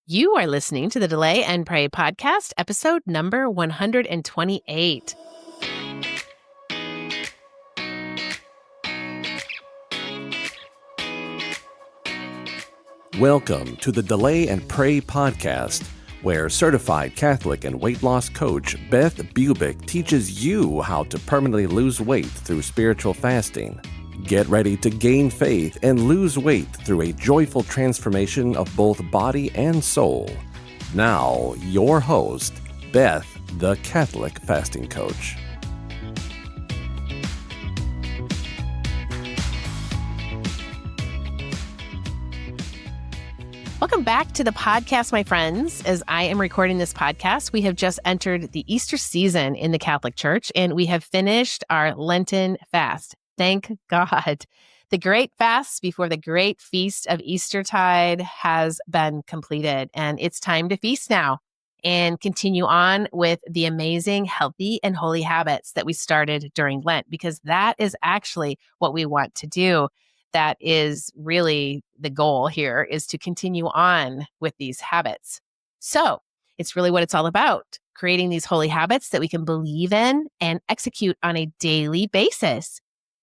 You are listening to the Delay and Pray podcast, episode number 128. Welcome to the Delay and Pray podcast, where certified Catholic and weight loss coach Beth Bubick teaches you how to permanently lose weight through spiritual fasting. Get ready to gain faith and lose weight through a joyful transformation of both body and soul. Now, your host, Beth, the Catholic fasting coach. Welcome back to the podcast, my friends. As I am recording this podcast, we have just entered the Easter season in the Catholic Church, and we have finished our Lenten fast. Thank God. The great fast before the great feast of Eastertide has been completed, and it's time to feast now and continue on with the amazing, healthy, and holy habits that we started during Lent, because that is actually what we want to do. That is really the goal here, is to continue on with these habits. So it's really what it's all about, creating these holy habits that we can believe in and execute on a daily basis.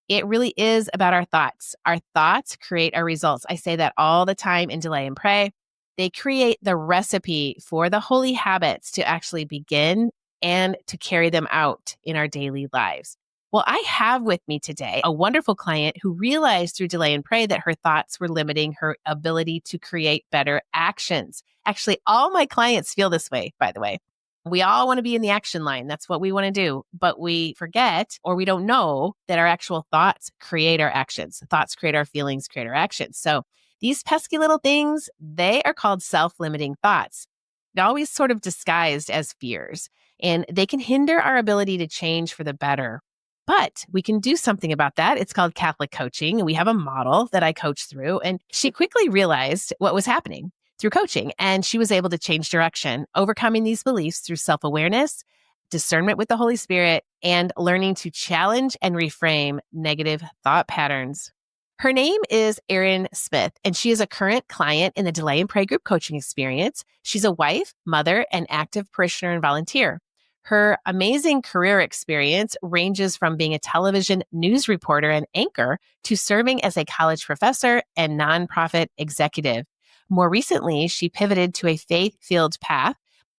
It really is about our thoughts. Our thoughts create our results. I say that all the time in Delay and Pray. They create the recipe for the holy habits to actually begin and to carry them out in our daily lives. Well, I have with me today a wonderful client who realized through Delay and Pray that her thoughts were limiting her ability to create better actions. Actually, all my clients feel this way, by the way. We all want to be in the action line. That's what we want to do. But we forget, or we don't know, that our actual thoughts create our actions. Thoughts create our feelings, create our actions. So these pesky little things, they are called self-limiting thoughts. They're always sort of disguised as fears, and they can hinder our ability to change for the better. But we can do something about that. It's called Catholic coaching. And we have a model that I coach through. And she quickly realized what was happening through coaching. And she was able to change direction, overcoming these beliefs through self-awareness, discernment with the Holy Spirit, and learning to challenge and reframe negative thought patterns. Her name is Erin Smith, and she is a current client in the Delay and Pray group coaching experience. She's a wife, mother, and active parishioner and volunteer. Her amazing career experience ranges from being a television news reporter and anchor to serving as a college professor and nonprofit executive. More recently, she pivoted to a faith-filled path,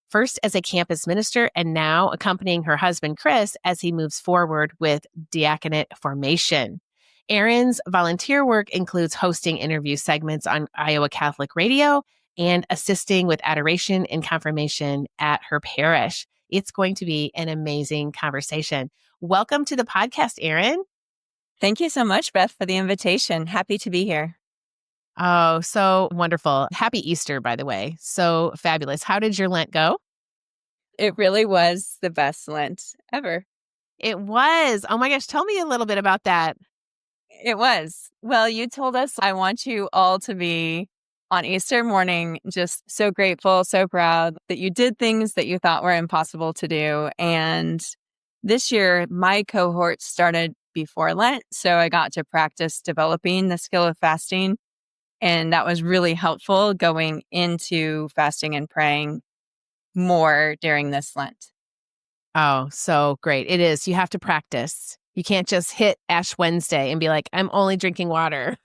first as a campus minister and now accompanying her husband, Chris, as he moves forward with diaconate formation. Erin's volunteer work includes hosting interview segments on Iowa Catholic Radio and assisting with adoration and confirmation at her parish. It's going to be an amazing conversation. Welcome to the podcast, Erin. Thank you so much, Beth, for the invitation. Happy to be here. Oh, so wonderful. Happy Easter, by the way. So fabulous. How did your Lent go? It really was the best Lent ever. It was. Oh my gosh. Tell me a little bit about that. It was. Well, you told us I want you all to be on Easter morning just so grateful, so proud that you did things that you thought were impossible to do. And this year, my cohort started before Lent, so I got to practice developing the skill of fasting. And that was really helpful going into fasting and praying more during this Lent. Oh, so great. It is. You have to practice. You can't just hit Ash Wednesday and be like, I'm only drinking water.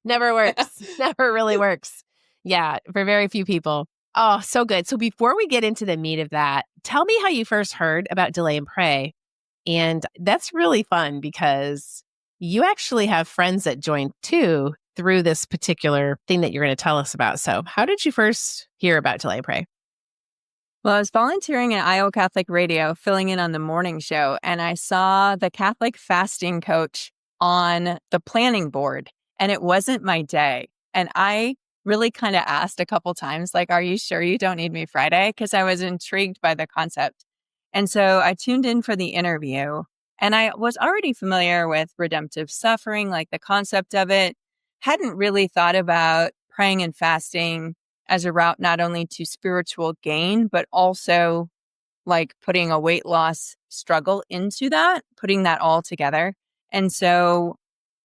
Never works. Never really works. Yeah, for very few people. Oh, so good. So before we get into the meat of that, tell me how you first heard about Delay and Pray. And that's really fun because you actually have friends that joined too through this particular thing that you're going to tell us about. So how did you first hear about Delay and Pray? Well, I was volunteering at Iowa Catholic Radio, filling in on the morning show, and I saw the Catholic fasting coach on the planning board, and it wasn't my day. And I really kind of asked a couple times, like, are you sure you don't need me Friday? Because I was intrigued by the concept. And so I tuned in for the interview, and I was already familiar with redemptive suffering, like the concept of it. Hadn't really thought about praying and fasting as a route not only to spiritual gain, but also like putting a weight loss struggle into that, putting that all together. And so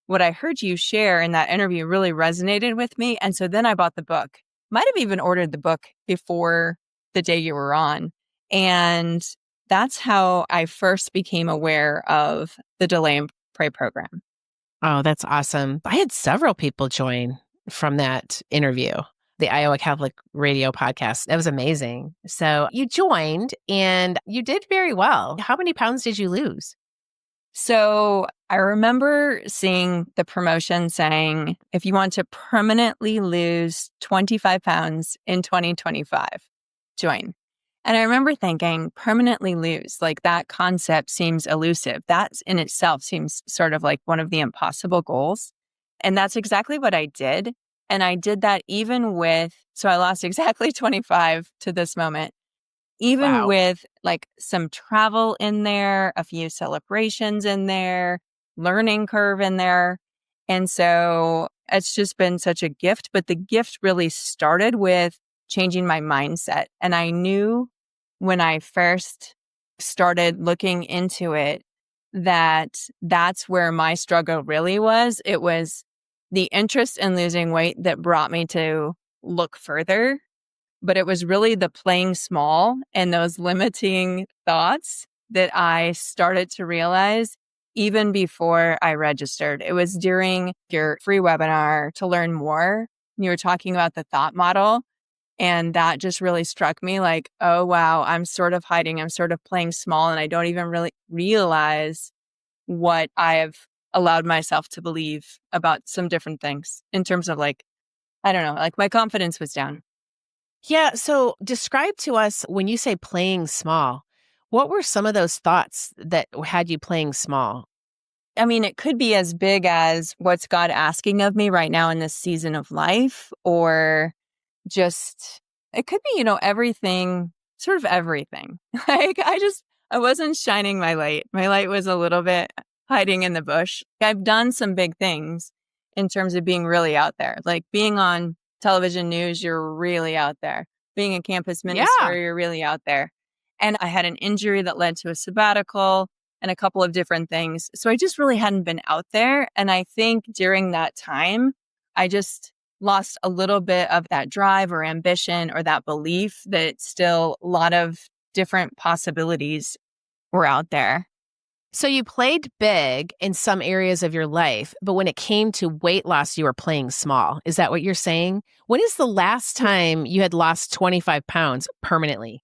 what I heard you share in that interview really resonated with me. And so then I bought the book might have even ordered the book before the day you were on. And that's how I first became aware of the Delay and Pray program. Oh, that's awesome. I had several people join from that interview, the Iowa Catholic Radio podcast. That was amazing. So you joined and you did very well. How many pounds did you lose? So I remember seeing the promotion saying, if you want to permanently lose 25 pounds in 2025, join. And I remember thinking, permanently lose, like that concept seems elusive. That in itself seems sort of like one of the impossible goals. And that's exactly what I did. And I did that even with, so I lost exactly 25 to this moment, even Wow. with like some travel in there, a few celebrations in there, learning curve in there. And so it's just been such a gift. But the gift really started with changing my mindset. And I knew when I first started looking into it that that's where my struggle really was. It was the interest in losing weight that brought me to look further, but it was really the playing small and those limiting thoughts that I started to realize even before I registered. It was during your free webinar to learn more. You were talking about the thought model. And that just really struck me like, oh, wow, I'm sort of hiding. I'm sort of playing small. And I don't even really realize what I have allowed myself to believe about some different things in terms of like, I don't know, like my confidence was down. Yeah. So describe to us when you say playing small, what were some of those thoughts that had you playing small? I mean, it could be as big as what's God asking of me right now in this season of life, or just, it could be, everything, sort of everything. Like I wasn't shining my light. My light was a little bit hiding in the bush. I've done some big things in terms of being really out there, like being on television news, you're really out there. Being a campus minister, Yeah. you're really out there. And I had an injury that led to a sabbatical and a couple of different things. So I just really hadn't been out there. And I think during that time, I just lost a little bit of that drive or ambition or that belief that still a lot of different possibilities were out there. So you played big in some areas of your life, but when it came to weight loss, you were playing small. Is that what you're saying? When is the last time you had lost 25 pounds permanently?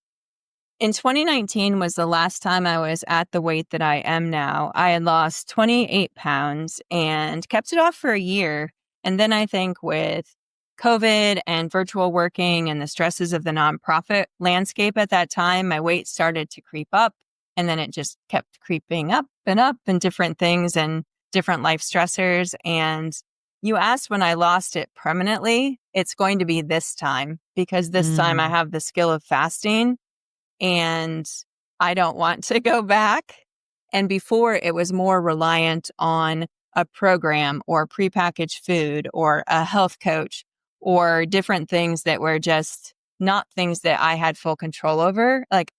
In 2019 was the last time I was at the weight that I am now. I had lost 28 pounds and kept it off for a year. And then I think with COVID and virtual working and the stresses of the nonprofit landscape at that time, my weight started to creep up. And then it just kept creeping up and different things and different life stressors. And you asked when I lost it permanently, it's going to be this time because this time I have the skill of fasting and I don't want to go back. And before it was more reliant on a program or prepackaged food or a health coach or different things that were just not things that I had full control over. Like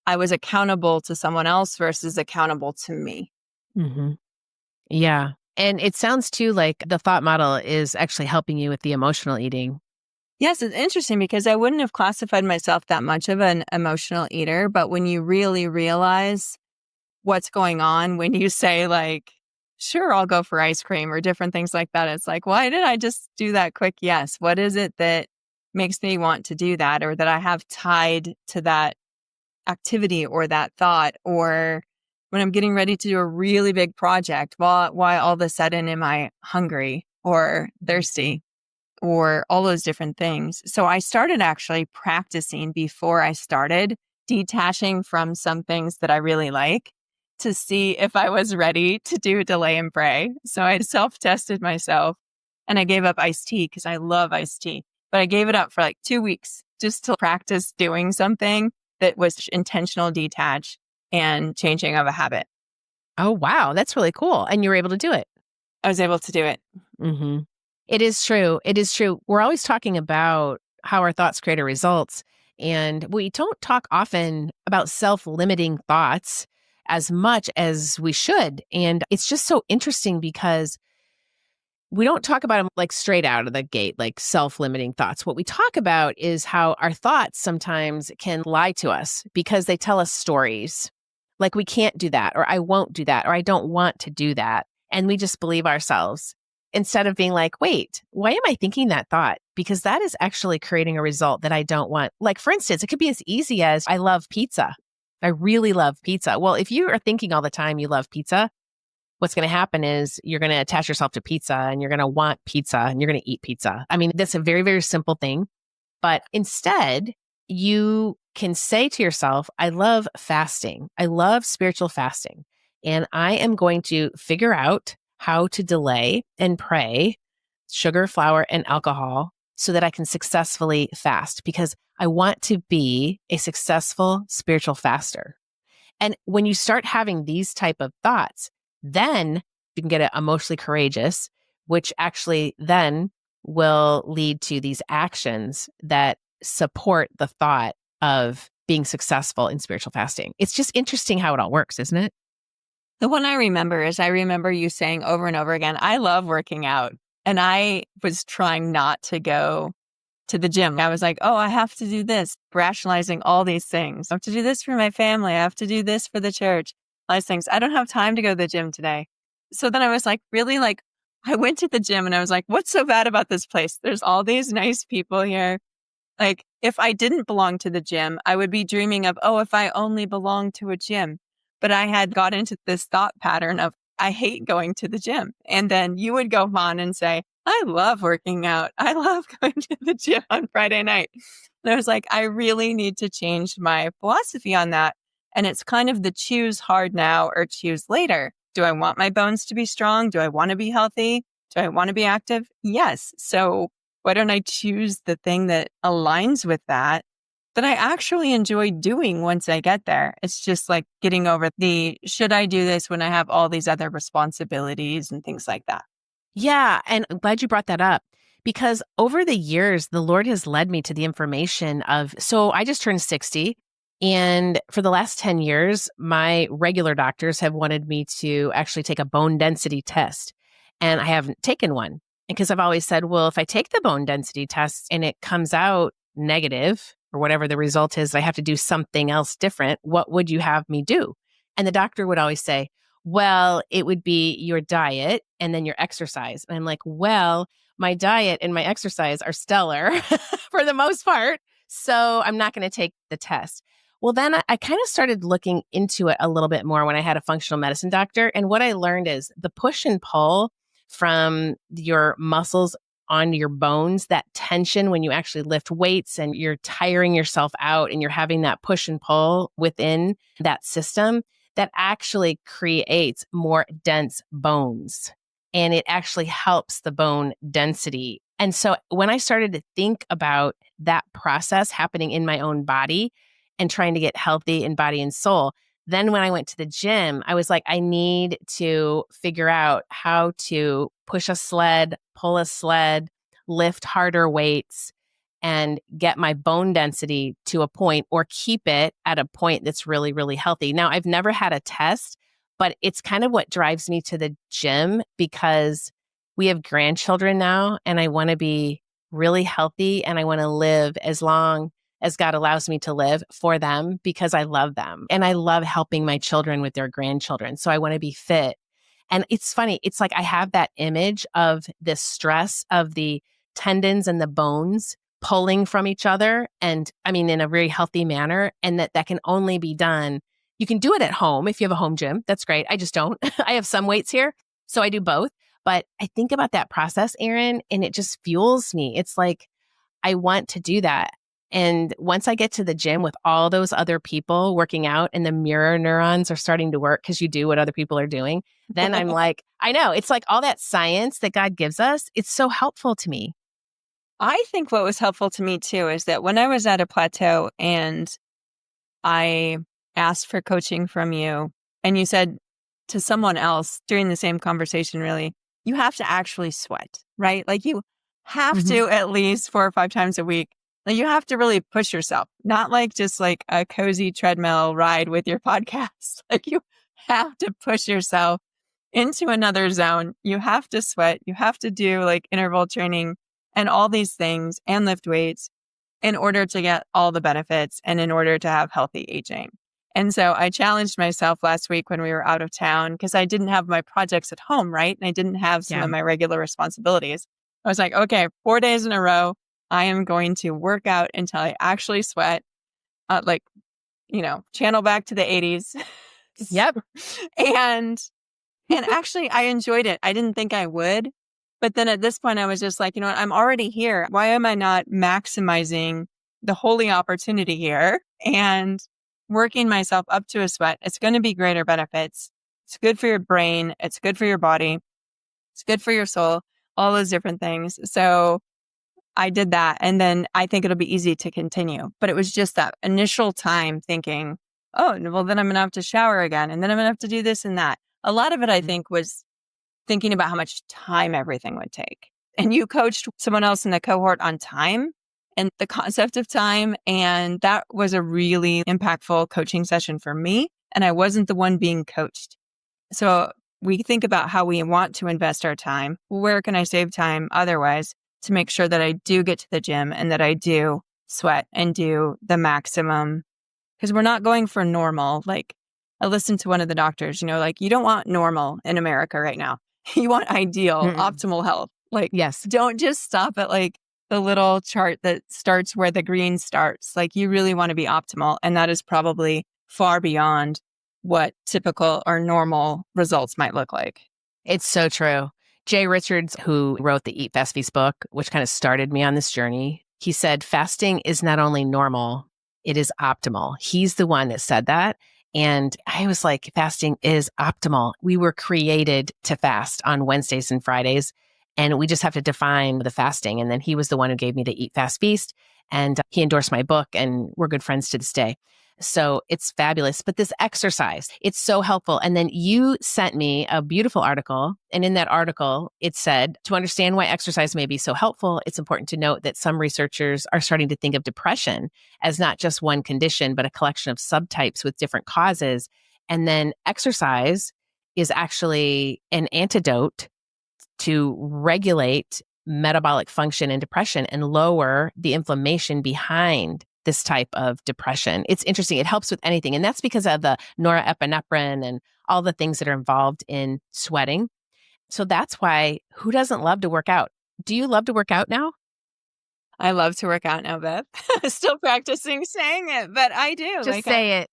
I was accountable to someone else versus accountable to me. Mm-hmm. Yeah. And it sounds too like the thought model is actually helping you with the emotional eating. Yes, it's interesting because I wouldn't have classified myself that much of an emotional eater. But when you really realize what's going on, when you say like, sure, I'll go for ice cream or different things like that, it's like, why did I just do that quick yes? What is it that makes me want to do that or that I have tied to that activity or that thought? Or when I'm getting ready to do a really big project, why all of a sudden am I hungry or thirsty? Or all those different things. So I started actually practicing before I started detaching from some things that I really like to see if I was ready to do delay and pray. So I self-tested myself and I gave up iced tea because I love iced tea, but I gave it up for like 2 weeks just to practice doing something that was intentional detach and changing of a habit. Oh, wow. That's really cool. And you were able to do it. I was able to do it. Mm-hmm. It is true. It is true. We're always talking about how our thoughts create our results. And we don't talk often about self-limiting thoughts as much as we should. And it's just so interesting because we don't talk about them like straight out of the gate, like self-limiting thoughts. What we talk about is how our thoughts sometimes can lie to us because they tell us stories. Like we can't do that, or I won't do that, or I don't want to do that. And we just believe ourselves instead of being like, wait, why am I thinking that thought? Because that is actually creating a result that I don't want. Like, for instance, it could be as easy as I love pizza. I really love pizza. Well, if you are thinking all the time you love pizza, what's going to happen is you're going to attach yourself to pizza and you're going to want pizza and you're going to eat pizza. I mean, that's a very, very simple thing. But instead, you can say to yourself, I love fasting. I love spiritual fasting. And I am going to figure out how to delay and pray sugar, flour, and alcohol so that I can successfully fast because I want to be a successful spiritual faster. And when you start having these type of thoughts, then you can get emotionally courageous, which actually then will lead to these actions that support the thought of being successful in spiritual fasting. It's just interesting how it all works, isn't it? The one I remember is I remember you saying over and over again, I love working out. And I was trying not to go to the gym. I was like, oh, I have to do this, rationalizing all these things. I have to do this for my family. I have to do this for the church. All these things. I don't have time to go to the gym today. So then I was like, really like, I went to the gym and I was like, what's so bad about this place? There's all these nice people here. Like, if I didn't belong to the gym, I would be dreaming of, oh, if I only belonged to a gym. But I had got into this thought pattern of, I hate going to the gym. And then you would go on and say, I love working out. I love going to the gym on Friday night. And I was like, I really need to change my philosophy on that. And it's kind of the choose hard now or choose later. Do I want my bones to be strong? Do I want to be healthy? Do I want to be active? Yes. So why don't I choose the thing that aligns with that I actually enjoy doing once I get there? It's just like getting over the, should I do this when I have all these other responsibilities and things like that? Yeah. And I'm glad you brought that up because over the years, the Lord has led me to the information of, so I just turned 60. And for the last 10 years, my regular doctors have wanted me to actually take a bone density test. And I haven't taken one because I've always said, well, if I take the bone density test and it comes out negative or whatever the result is, I have to do something else different. What would you have me do? And the doctor would always say, well, it would be your diet and then your exercise. And I'm like, well, my diet and my exercise are stellar for the most part. So I'm not going to take the test. Well, then I kind of started looking into it a little bit more when I had a functional medicine doctor. And what I learned is the push and pull from your muscles on your bones, that tension when you actually lift weights and you're tiring yourself out and you're having that push and pull within that system, that actually creates more dense bones. And it actually helps the bone density. And so when I started to think about that process happening in my own body and trying to get healthy in body and soul, then when I went to the gym, I was like, I need to figure out how to push a sled, pull a sled, lift harder weights, and get my bone density to a point or keep it at a point that's really, really healthy. Now, I've never had a test, but it's kind of what drives me to the gym because we have grandchildren now and I want to be really healthy and I want to live as long as God allows me to live for them because I love them. And I love helping my children with their grandchildren. So I want to be fit. And it's funny. It's like I have that image of the stress of the tendons and the bones pulling from each other. And I mean, in a very healthy manner. And that can only be done. You can do it at home if you have a home gym. That's great. I just don't. I have some weights here. So I do both. But I think about that process, Erin, and it just fuels me. It's like, I want to do that. And once I get to the gym with all those other people working out and the mirror neurons are starting to work because you do what other people are doing, then I'm like, I know, it's like all that science that God gives us. It's so helpful to me. I think what was helpful to me too is that when I was at a plateau and I asked for coaching from you and you said to someone else during the same conversation, really, you have to actually sweat, right? Like you have to at least 4 or 5 times a week. Like you have to really push yourself, not like just like a cozy treadmill ride with your podcast. Like you have to push yourself into another zone. You have to sweat. You have to do like interval training and all these things and lift weights in order to get all the benefits and in order to have healthy aging. And so I challenged myself last week when we were out of town because I didn't have my projects at home, right? And I didn't have some of my regular responsibilities. I was like, okay, 4 days in a row, I am going to work out until I actually sweat, channel back to the 80s. Yep. And actually, I enjoyed it. I didn't think I would. But then at this point, I was just like, you know what? I'm already here. Why am I not maximizing the holy opportunity here and working myself up to a sweat? It's going to be greater benefits. It's good for your brain. It's good for your body. It's good for your soul, all those different things. So I did that. And then I think it'll be easy to continue. But it was just that initial time thinking, oh, well, then I'm going to have to shower again. And then I'm going to have to do this and that. A lot of it, I think, was thinking about how much time everything would take. And you coached someone else in the cohort on time and the concept of time. And that was a really impactful coaching session for me. And I wasn't the one being coached. So we think about how we want to invest our time. Where can I save time otherwise to make sure that I do get to the gym and that I do sweat and do the maximum? Because we're not going for normal. Like I listened to one of the doctors, you don't want normal in America right now. You want ideal, optimal health. Like, yes, don't just stop at like the little chart that starts where the green starts. Like you really want to be optimal. And that is probably far beyond what typical or normal results might look like. it's so true. Jay Richards, who wrote the Eat Fast Feast book, which kind of started me on this journey, he said, fasting is not only normal, it is optimal. He's the one that said that. And I was like, fasting is optimal. We were created to fast on Wednesdays and Fridays, and we just have to define the fasting. And then he was the one who gave me the Eat Fast Feast, and he endorsed my book, and we're good friends to this day. So it's fabulous. But this exercise, it's so helpful. And then you sent me a beautiful article. And in that article, it said, to understand why exercise may be so helpful, it's important to note that some researchers are starting to think of depression as not just one condition, but a collection of subtypes with different causes. And then exercise is actually an antidote to regulate metabolic function in depression and lower the inflammation behind this type of depression. It's interesting. It helps with anything. And that's because of the norepinephrine and all the things that are involved in sweating. So that's why, who doesn't love to work out? Do you love to work out now? I love to work out now, Beth. Still practicing saying it, but I do. Just say it.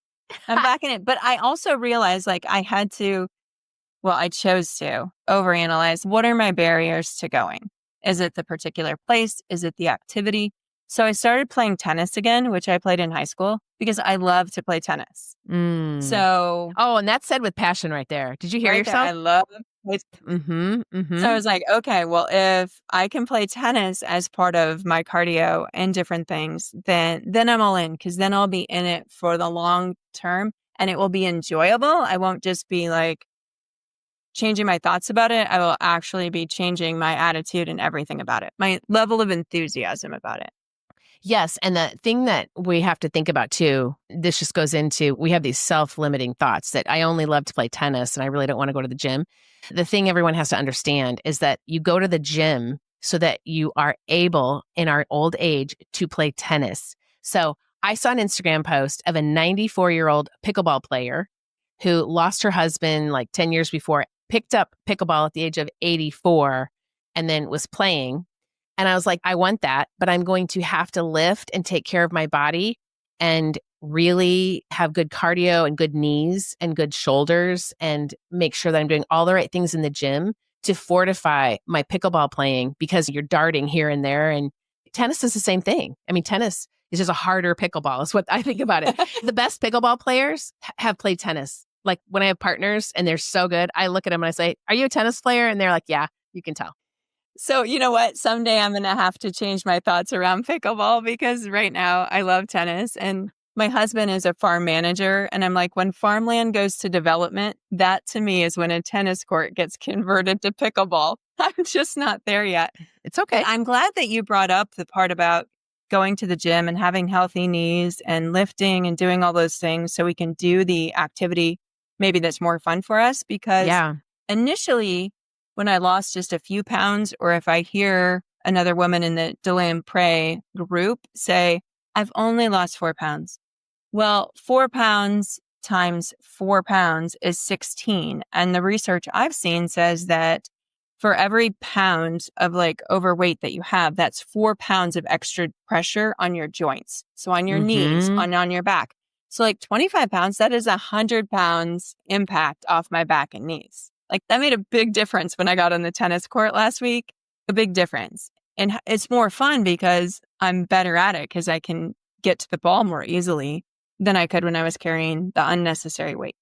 I'm back in it. But I also realized I chose to overanalyze what are my barriers to going? Is it the particular place? Is it the activity? So I started playing tennis again, which I played in high school because I love to play tennis. So, and that's said with passion right there. Did you hear yourself? I love it. So I was like, okay, well, if I can play tennis as part of my cardio and different things, then I'm all in because then I'll be in it for the long term and it will be enjoyable. I won't just be like changing my thoughts about it. I will actually be changing my attitude and everything about it, my level of enthusiasm about it. Yes. And the thing that we have to think about too, this just goes into, we have these self-limiting thoughts that I only love to play tennis and I really don't want to go to the gym. The thing everyone has to understand is that you go to the gym so that you are able in our old age to play tennis. So I saw an Instagram post of a 94-year-old pickleball player who lost her husband like 10 years before, picked up pickleball at the age of 84 and then was playing. And I was like, I want that, but I'm going to have to lift and take care of my body and really have good cardio and good knees and good shoulders and make sure that I'm doing all the right things in the gym to fortify my pickleball playing because you're darting here and there. And tennis is the same thing. I mean, tennis is just a harder pickleball is what I think about it. The best pickleball players have played tennis. Like when I have partners and they're so good, I look at them and I say, are you a tennis player? And they're like, yeah, you can tell. So you know what? Someday I'm going to have to change my thoughts around pickleball because right now I love tennis and my husband is a farm manager. And I'm like, when farmland goes to development, that to me is when a tennis court gets converted to pickleball. I'm just not there yet. It's okay. But I'm glad that you brought up the part about going to the gym and having healthy knees and lifting and doing all those things so we can do the activity maybe that's more fun for us because initially, when I lost just a few pounds, or if I hear another woman in the Delay and Pray group say, I've only lost 4 pounds. Well, 4 pounds times 4 pounds is 16. And the research I've seen says that for every pound of like overweight that you have, that's 4 pounds of extra pressure on your joints. So on your knees, on your back. So like 25 pounds, that is 100 pounds impact off my back and knees. Like that made a big difference when I got on the tennis court last week, a big difference. And it's more fun because I'm better at it because I can get to the ball more easily than I could when I was carrying the unnecessary weight.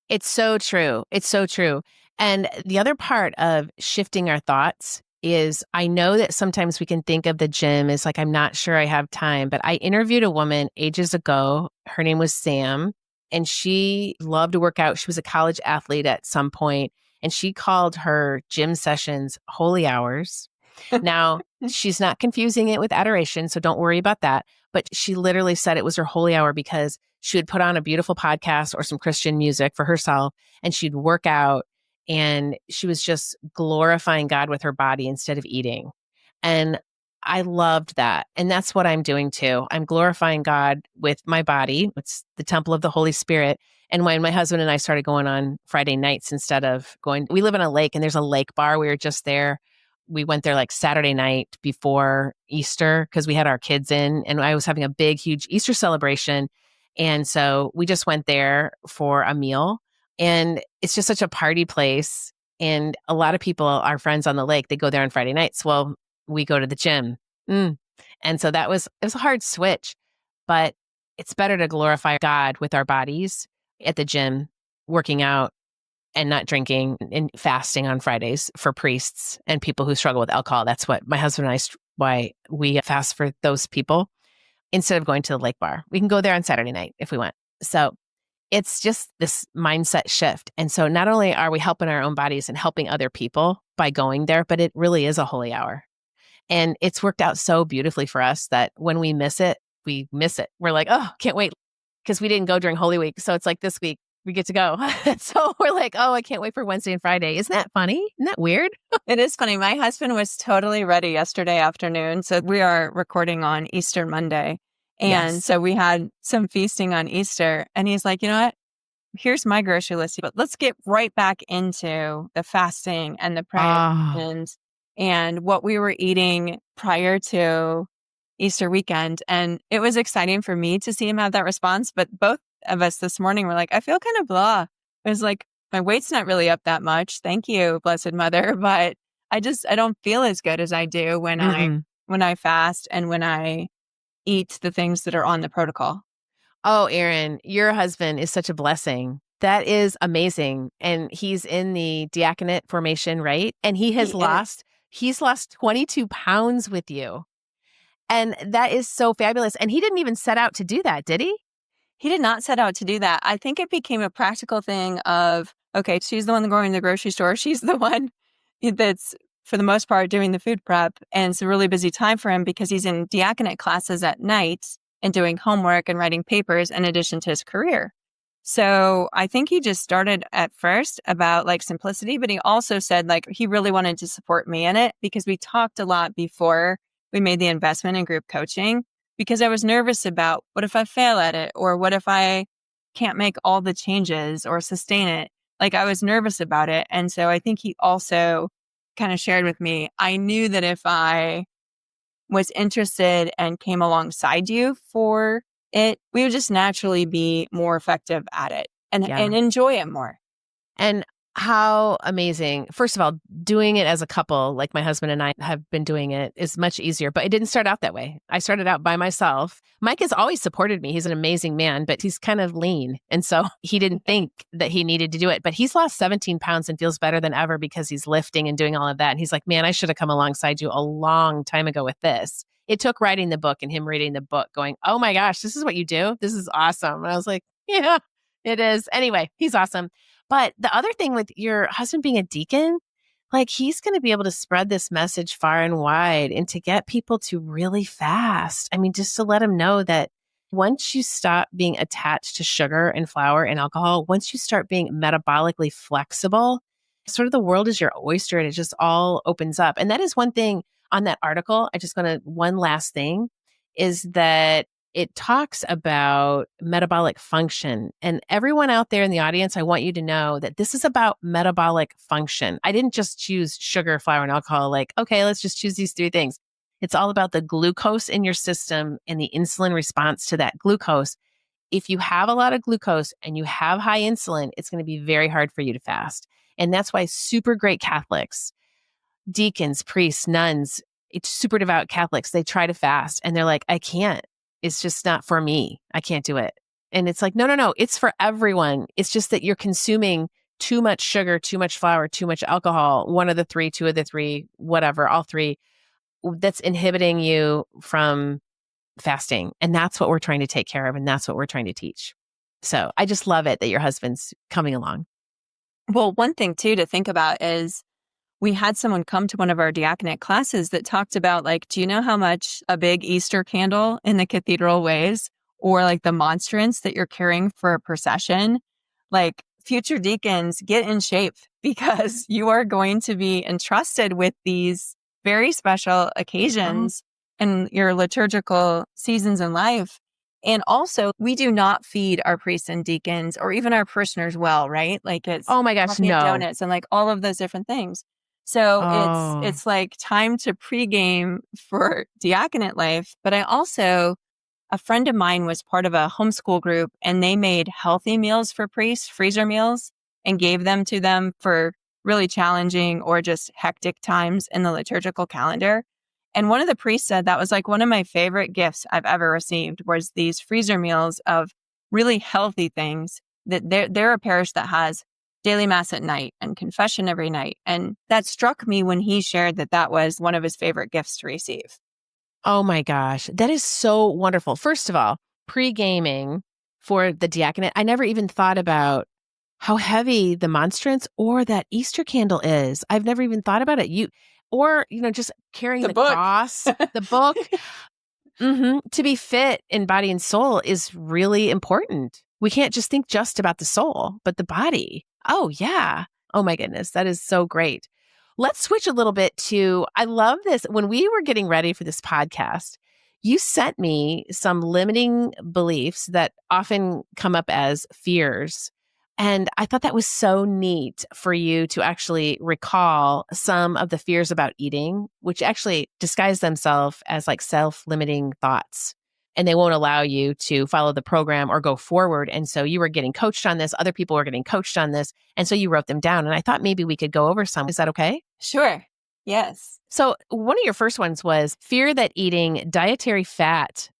It's so true. It's so true. And the other part of shifting our thoughts is I know that sometimes we can think of the gym as like, I'm not sure I have time, but I interviewed a woman ages ago. Her name was Sam, and she loved to work out. She was a college athlete at some point, and she called her gym sessions holy hours. Now, she's not confusing it with adoration, so don't worry about that. But she literally said it was her holy hour because she would put on a beautiful podcast or some Christian music for herself, and she'd work out, and she was just glorifying God with her body instead of eating. And I loved that. And that's what I'm doing too. I'm glorifying God with my body. It's the temple of the Holy Spirit. And when my husband and I started going on Friday nights instead of going, we live on a lake and there's a lake bar. We were just there. We went there like Saturday night before Easter because we had our kids in, and I was having a big, huge Easter celebration. And so we just went there for a meal, and it's just such a party place. And a lot of people, our friends on the lake, they go there on Friday nights. Well, we go to the gym. And so it was a hard switch, but it's better to glorify God with our bodies at the gym, working out and not drinking and fasting on Fridays for priests and people who struggle with alcohol. That's what my husband and I, why we fast for those people instead of going to the lake bar. We can go there on Saturday night if we want. So it's just this mindset shift. And so not only are we helping our own bodies and helping other people by going there, but it really is a holy hour. And it's worked out so beautifully for us that when we miss it, we miss it. We're like, oh, can't wait, because we didn't go during Holy Week. So it's like this week we get to go. So we're like, oh, I can't wait for Wednesday and Friday. Isn't that funny? Isn't that weird? It is funny. My husband was totally ready yesterday afternoon. So we are recording on Easter Monday. And so we had some feasting on Easter. And he's like, you know what? Here's my grocery list, but let's get right back into the fasting and the prayer and what we were eating prior to Easter weekend. And it was exciting for me to see him have that response. But both of us this morning were like, I feel kind of blah. It was like, my weight's not really up that much. Thank you, Blessed Mother. But I don't feel as good as I do when I fast and when I eat the things that are on the protocol. Oh, Erin, your husband is such a blessing. That is amazing. And he's in the diaconate formation, right? And he's lost 22 pounds with you. And that is so fabulous. And he didn't even set out to do that, did he? He did not set out to do that. I think it became a practical thing of, okay, she's the one going to the grocery store. She's the one that's, for the most part, doing the food prep. And it's a really busy time for him because he's in diaconate classes at night and doing homework and writing papers in addition to his career. So I think he just started at first about like simplicity, but he also said like he really wanted to support me in it because we talked a lot before we made the investment in group coaching, because I was nervous about what if I fail at it, or what if I can't make all the changes or sustain it. Like I was nervous about it. And so I think he also kind of shared with me, I knew that if I was interested and came alongside you for it, we would just naturally be more effective at it and enjoy it more. And how amazing. First of all, doing it as a couple, like my husband and I have been doing it, is much easier. But it didn't start out that way. I started out by myself. Mike has always supported me. He's an amazing man, but he's kind of lean. And so he didn't think that he needed to do it. But he's lost 17 pounds and feels better than ever because he's lifting and doing all of that. And he's like, man, I should have come alongside you a long time ago with this. It took writing the book and him reading the book going, oh my gosh, this is what you do? This is awesome. And I was like, yeah, it is. Anyway, he's awesome. But the other thing with your husband being a deacon, like he's going to be able to spread this message far and wide and to get people to really fast. I mean, just to let them know that once you stop being attached to sugar and flour and alcohol, once you start being metabolically flexible, sort of the world is your oyster and it just all opens up. And that is one thing on that article. One last thing is that it talks about metabolic function. And everyone out there in the audience, I want you to know that this is about metabolic function. I didn't just choose sugar, flour, and alcohol, like, okay, let's just choose these three things. It's all about the glucose in your system and the insulin response to that glucose. If you have a lot of glucose and you have high insulin, it's going to be very hard for you to fast. And that's why super great Catholics, deacons, priests, nuns, it's super devout Catholics, they try to fast and they're like, I can't. It's just not for me. I can't do it. And it's like, no, it's for everyone. It's just that you're consuming too much sugar, too much flour, too much alcohol, one of the three, two of the three, whatever, all three, that's inhibiting you from fasting. And that's what we're trying to take care of. And that's what we're trying to teach. So I just love it that your husband's coming along. Well, one thing too to think about is we had someone come to one of our diaconate classes that talked about, like, do you know how much a big Easter candle in the cathedral weighs? Or like the monstrance that you're carrying for a procession? Like, future deacons, get in shape because you are going to be entrusted with these very special occasions in your liturgical seasons in life. And also, we do not feed our priests and deacons or even our parishioners well, right? Like, it's Oh my gosh, coffee and no. donuts and like all of those different things. So Oh. it's like time to pregame for diaconate life. But a friend of mine was part of a homeschool group and they made healthy meals for priests, freezer meals, and gave them to them for really challenging or just hectic times in the liturgical calendar. And one of the priests said that was like one of my favorite gifts I've ever received was these freezer meals of really healthy things. That they're a parish that has daily mass at night and confession every night. And that struck me when he shared that that was one of his favorite gifts to receive. Oh my gosh, that is so wonderful. First of all, pre-gaming for the diaconate, I never even thought about how heavy the monstrance or that Easter candle is. I've never even thought about it. Just carrying the book. cross, the book. To be fit in body and soul is really important. We can't just think just about the soul, but the body. Oh, yeah. Oh, my goodness. That is so great. Let's switch a little bit to, I love this. When we were getting ready for this podcast, you sent me some limiting beliefs that often come up as fears. And I thought that was so neat for you to actually recall some of the fears about eating, which actually disguise themselves as like self-limiting thoughts. And they won't allow you to follow the program or go forward. And so you were getting coached on this. Other people were getting coached on this. And so you wrote them down. And I thought maybe we could go over some. Is that okay? Sure. Yes. So one of your first ones was fear that eating dietary fat,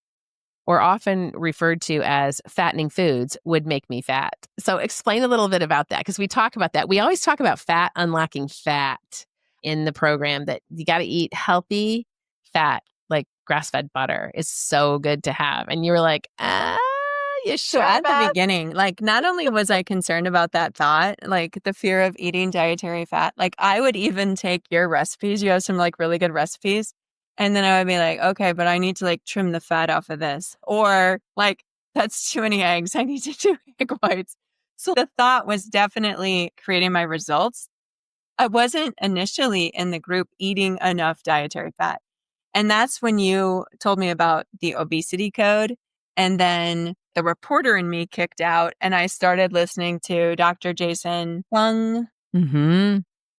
or often referred to as fattening foods, would make me fat. So explain a little bit about that, because we talk about that. We always talk about fat, unlocking fat in the program, that you got to eat healthy fat, like grass-fed butter is so good to have. And you were like, you sure? So at the beginning, like, not only was I concerned about that thought, like the fear of eating dietary fat, like I would even take your recipes. You have some like really good recipes. And then I would be like, okay, but I need to like trim the fat off of this. Or like, that's too many eggs. I need to do egg whites. So the thought was definitely creating my results. I wasn't initially in the group eating enough dietary fat. And that's when you told me about the obesity code. And then the reporter in me kicked out and I started listening to Dr. Jason Fung.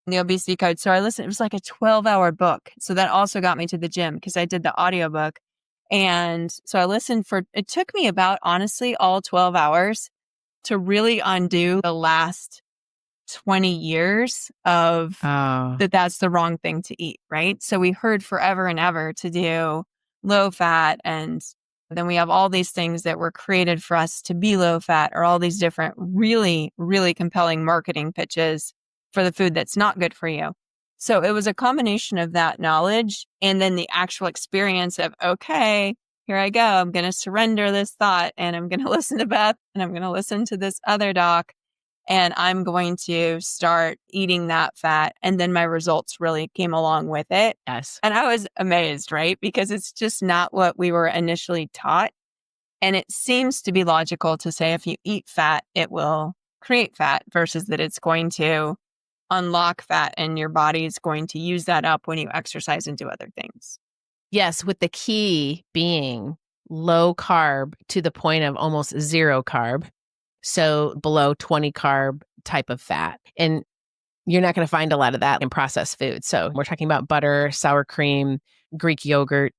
The obesity code. So I listened, it was like a 12-hour book. So that also got me to the gym because I did the audiobook. And so I listened it took me about, honestly, all 12 hours to really undo the last 20 years of that's the wrong thing to eat, right? So we heard forever and ever to do low fat. And then we have all these things that were created for us to be low fat, or all these different really, really compelling marketing pitches for the food that's not good for you. So it was a combination of that knowledge and then the actual experience of, okay, here I go. I'm going to surrender this thought and I'm going to listen to Beth and I'm going to listen to this other doc and I'm going to start eating that fat. And then my results really came along with it. Yes. And I was amazed, right? Because it's just not what we were initially taught. And it seems to be logical to say if you eat fat, it will create fat versus that it's going to unlock fat, and your body is going to use that up when you exercise and do other things. Yes, with the key being low carb to the point of almost zero carb. So below 20 carb type of fat. And you're not going to find a lot of that in processed food. So we're talking about butter, sour cream, Greek yogurt,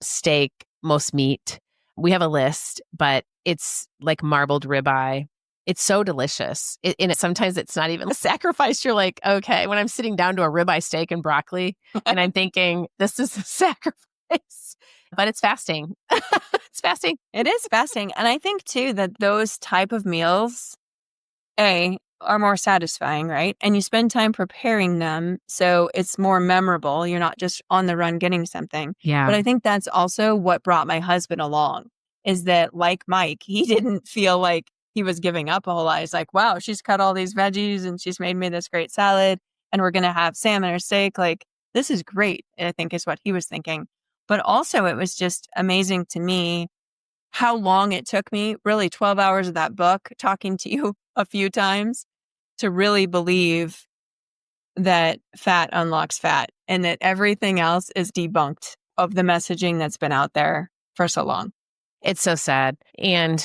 steak, most meat. We have a list, but it's like marbled ribeye. It's so delicious. Sometimes it's not even a sacrifice. You're like, okay, when I'm sitting down to a ribeye steak and broccoli, and I'm thinking, this is a sacrifice, but it's fasting. It's fasting. It is fasting. And I think too that those type of meals, are more satisfying, right? And you spend time preparing them, so it's more memorable. You're not just on the run getting something. Yeah. But I think that's also what brought my husband along, is that like Mike, he didn't feel like he was giving up a whole lot. He's like, wow, she's cut all these veggies and she's made me this great salad and we're going to have salmon or steak. Like, this is great, I think is what he was thinking. But also it was just amazing to me how long it took me, really 12 hours of that book, talking to you a few times, to really believe that fat unlocks fat and that everything else is debunked of the messaging that's been out there for so long. It's so sad. And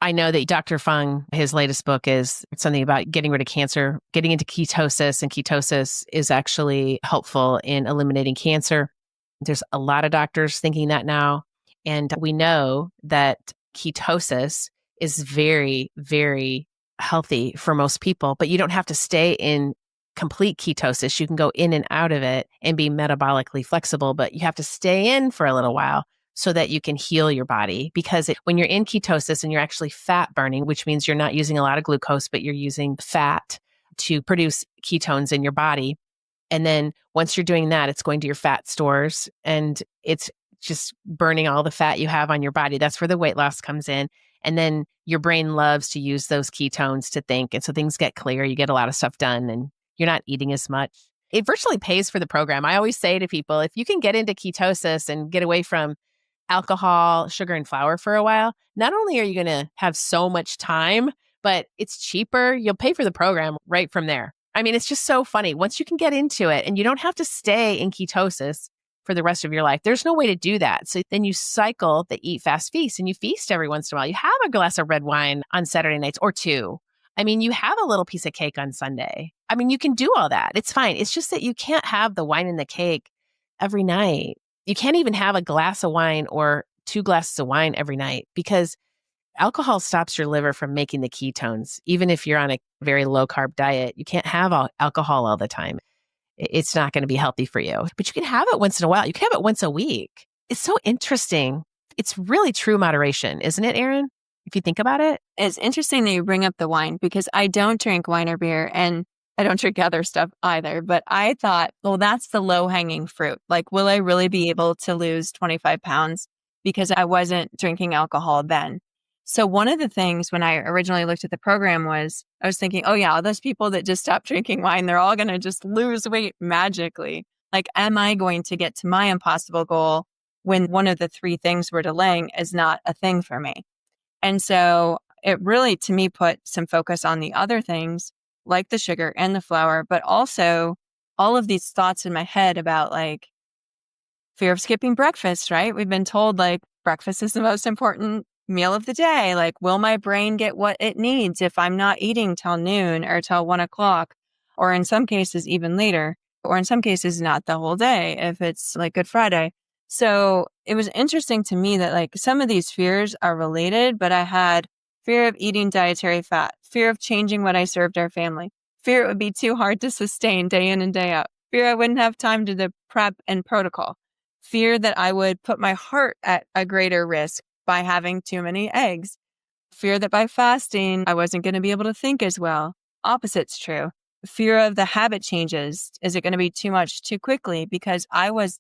I know that Dr. Fung, his latest book is something about getting rid of cancer, getting into ketosis, and ketosis is actually helpful in eliminating cancer. There's a lot of doctors thinking that now. And we know that ketosis is very, very healthy for most people, but you don't have to stay in complete ketosis. You can go in and out of it and be metabolically flexible, but you have to stay in for a little while so that you can heal your body. Because when you're in ketosis and you're actually fat burning, which means you're not using a lot of glucose, but you're using fat to produce ketones in your body. And then once you're doing that, it's going to your fat stores and it's just burning all the fat you have on your body. That's where the weight loss comes in. And then your brain loves to use those ketones to think. And so things get clear. You get a lot of stuff done and you're not eating as much. It virtually pays for the program. I always say to people, if you can get into ketosis and get away from alcohol, sugar, and flour for a while, not only are you going to have so much time, but it's cheaper. You'll pay for the program right from there. I mean, it's just so funny. Once you can get into it and you don't have to stay in ketosis for the rest of your life, there's no way to do that. So then you cycle the eat, fast, feast, and you feast every once in a while. You have a glass of red wine on Saturday nights or two. I mean, you have a little piece of cake on Sunday. I mean, you can do all that. It's fine. It's just that you can't have the wine and the cake every night. You can't even have a glass of wine or 2 glasses of wine every night because alcohol stops your liver from making the ketones. Even if you're on a very low carb diet, you can't have alcohol all the time. It's not going to be healthy for you, but you can have it once in a while. You can have it once a week. It's so interesting. It's really true moderation, isn't it, Erin? If you think about it. It's interesting that you bring up the wine because I don't drink wine or beer and I don't drink other stuff either. But I thought, well, that's the low hanging fruit. Like, will I really be able to lose 25 pounds because I wasn't drinking alcohol then? So one of the things when I originally looked at the program was I was thinking, oh yeah, those people that just stopped drinking wine, they're all going to just lose weight magically. Like, am I going to get to my impossible goal when one of the 3 things we're delaying is not a thing for me? And so it really, to me, put some focus on the other things like the sugar and the flour, but also all of these thoughts in my head about like fear of skipping breakfast, right? We've been told like breakfast is the most important meal of the day. Like, will my brain get what it needs if I'm not eating till noon or till 1 o'clock, or in some cases even later, or in some cases not the whole day if it's like Good Friday. So it was interesting to me that like some of these fears are related, but I had fear of eating dietary fat, fear of changing what I served our family, fear it would be too hard to sustain day in and day out, fear I wouldn't have time to the prep and protocol, fear that I would put my heart at a greater risk by having too many eggs, fear that by fasting, I wasn't going to be able to think as well. Opposite's true. Fear of the habit changes. Is it going to be too much too quickly? Because I was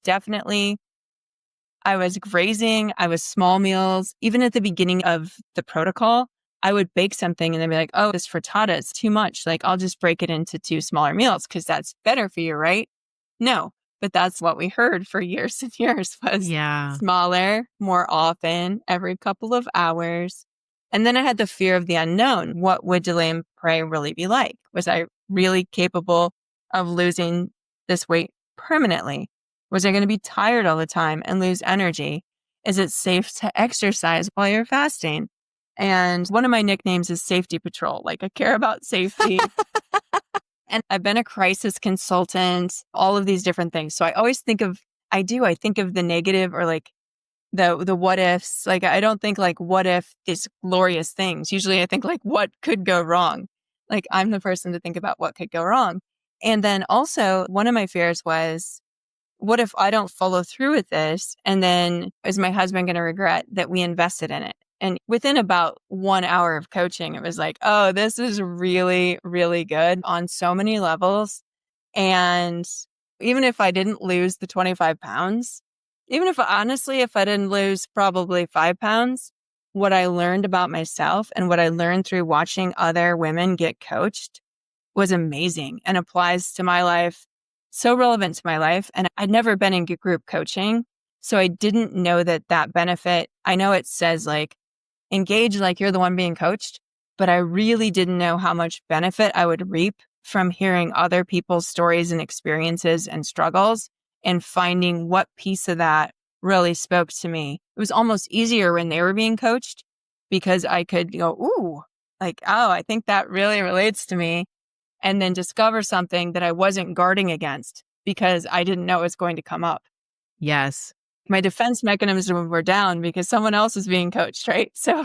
grazing, I was small meals. Even at the beginning of the protocol, I would bake something and then be like, oh, this frittata is too much. Like, I'll just break it into 2 smaller meals because that's better for you, right? No, but that's what we heard for years and years was smaller, more often, every couple of hours. And then I had the fear of the unknown. What would delay and pray really be like? Was I really capable of losing this weight permanently? Was I going to be tired all the time and lose energy? Is it safe to exercise while you're fasting? And one of my nicknames is Safety Patrol. Like, I care about safety. And I've been a crisis consultant, all of these different things. So I always think of, I think of the negative, or like the what ifs. Like, I don't think like, what if these glorious things? Usually I think like, what could go wrong? Like, I'm the person to think about what could go wrong. And then also one of my fears was, what if I don't follow through with this? And then is my husband going to regret that we invested in it? And within about 1 hour of coaching, it was like, oh, this is really, really good on so many levels. And even if I didn't lose the 25 pounds, even if honestly, if I didn't lose probably 5 pounds, what I learned about myself and what I learned through watching other women get coached was amazing and applies to my life, so relevant to my life. And I'd never been in group coaching, so I didn't know that benefit. I know it says like, engage like you're the one being coached, but I really didn't know how much benefit I would reap from hearing other people's stories and experiences and struggles and finding what piece of that really spoke to me. It was almost easier when they were being coached because I could go, ooh, like, oh, I think that really relates to me. And then discover something that I wasn't guarding against because I didn't know it was going to come up. Yes. My defense mechanisms were down because someone else was being coached, right? So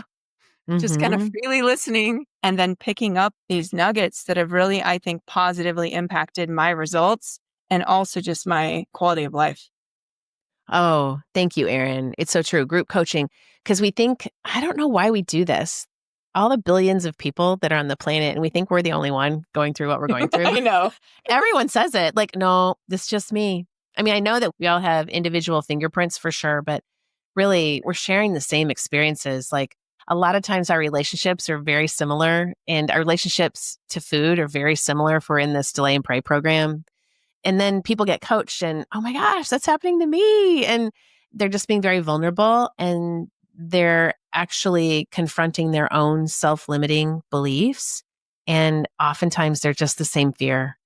just kind of freely listening and then picking up these nuggets that have really, I think, positively impacted my results and also just my quality of life. Oh, thank you, Erin. It's so true. Group coaching, because we think, I don't know why we do this. All the billions of people that are on the planet, and we think we're the only one going through what we're going through. I know. Everyone says it. Like, no, this is just me. I mean, I know that we all have individual fingerprints for sure, but really, we're sharing the same experiences. Like, a lot of times our relationships are very similar, and our relationships to food are very similar if we're in this Delay and Pray program. And then people get coached and, oh my gosh, that's happening to me. And they're just being very vulnerable, and they're actually confronting their own self-limiting beliefs. And oftentimes they're just the same fear.